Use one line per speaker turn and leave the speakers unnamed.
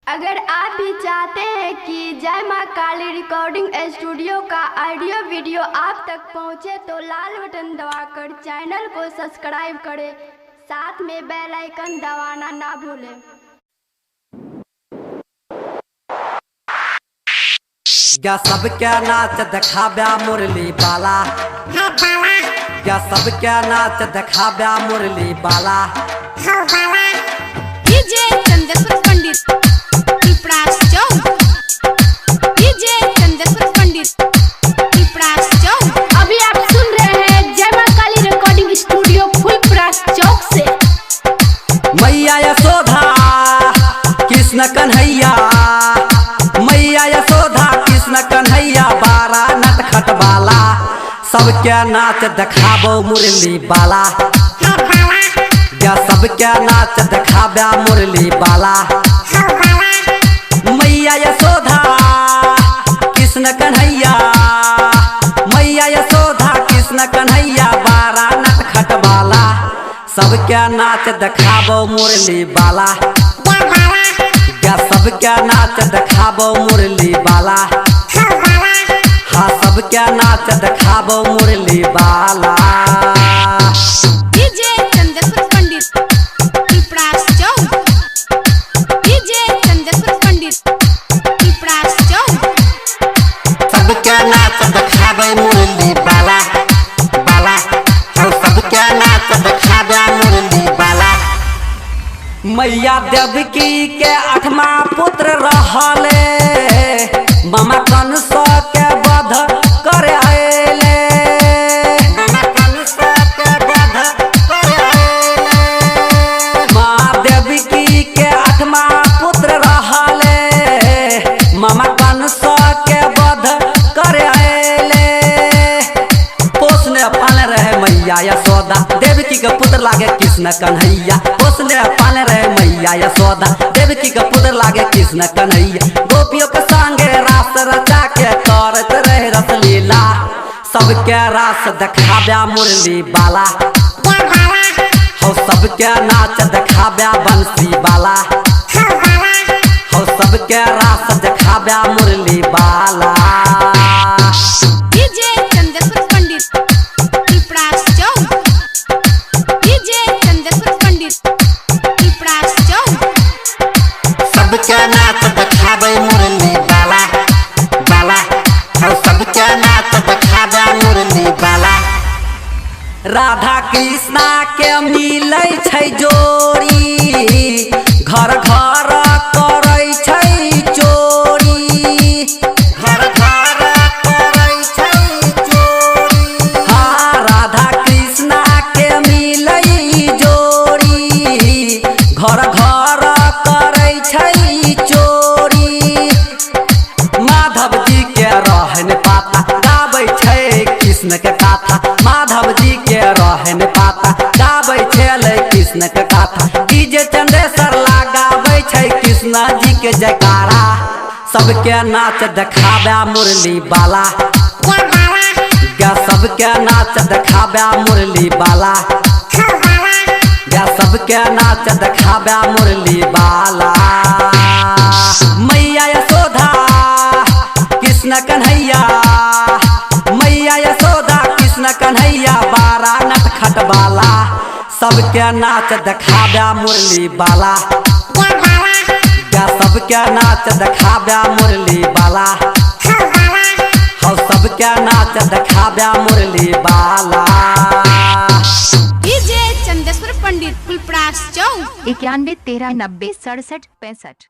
अगर आप भी चाहते हैं कि जय मां काली रिकॉर्डिंग स्टूडियो का ऑडियो वीडियो आप तक पहुंचे तो लाल बटन दबाकर चैनल को सब्सक्राइब करें, साथ में बेल आइकन दबाना ना भूलें।
क्या सबके नाच देखाब्या मुरली बाला, क्या सबके नाच देखाब्या मुरली बाला।
डीजे चंदेश्वर पंडित पिपरास चौक, डीजे चंदेश्वर पंडित पिपरास चौक।
अभी आप सुन रहे हैं जय मां काली रिकॉर्डिंग स्टूडियो फुलपरास चौक से।
मैया यशोदा कृष्ण कन्हैया, मैया यशोदा कृष्ण कन्हैया, बारा नटखट बाला। सबके नाच देखाबो मुरली बाला, क्या सबके नाच देखाब्या मुरली बाला। मैया यशोदा कृष्ण कन्हैया, मैया यशोदा कृष्ण कन्हैया, बारा नटखट बाला। सबके नाच देखाबो मुरली बाला, क्या सबके नाच देखाबो मुरली बाला। हाँ सबके नाच देखाबो मुरली बाला।
डीजे चंदेश्वर पंडित पिपरास चौक, डीजे चंदेश्वर पंडित पिपरास चौक।
सबके नाच देखाबे मुरली बाला, बाला। हाँ सबके नाच देखाबे मुरली बाला। मैया देवकी के 8वां पुत्र रहले, मामा कंस के वध करे आएले, मामा कंस के वध करे आएले। माँ देवकी के 8वां पुत्र रहले, मामा कंस के वध करे आएले। पोसने पाले रहे मैया यशोदा, देवकी के पुत्र लागे कृष्ण कन्हैया। पोसने पाले रहे मैया यशोदा, देवकी के पुत्र लागे कृष्ण कन्हैया। गोपियों के संगे रास रचा के करत रहे रसलीला। सबके रास देखाब्या मुरली बाला, हो सबके नाच देखाब्या बंसी बाला। हो सबके रास देखाब्या मुरली बाला।
डीजे चंदेश्वर पंडित पिपरास चौक, डीजे चंदेश्वर पंडित पिपरास चौक।
सबके नाच देखाबे मुरली बाला, बाला। हो सबके नाच देखाबे मुरली बाला। राधा कृष्णा के मिलै छै जोड़ी, घर घर करै छै चोरी, घर घर करै छै चोरी। हाँ राधा कृष्णा के मिलै जोड़ी, घर घर करै छै चोरी। माधव जी के रहन पाता, गाबै छै कृष्ण के कथा। माधव जी के रहन पाता, गाबै छलै कृष्ण के कथा। डीजे चंदेश्वर लगाबै छै कृष्ण जी के जयकारा। सबके नाच देखाब्या मुरली बाला, क्या सबके नाच देखाब्या मुरली बाला। क्या सबके नाच देखाब्या मुरली बाला। मैया यशोदा कृष्ण कन्हैया, मैया यशोदा कृष्ण कन्हैया, बारा नटखट बाला। सबके नाच देखाब्या मुरली बाला, क्या सबके नाच देखाब्या मुरली बाला। हो सबके नाच देखाब्या मुरली बाला।
डीजे चंदेश्वर पंडित फुलपरास चौक।
91 13 90 67 65।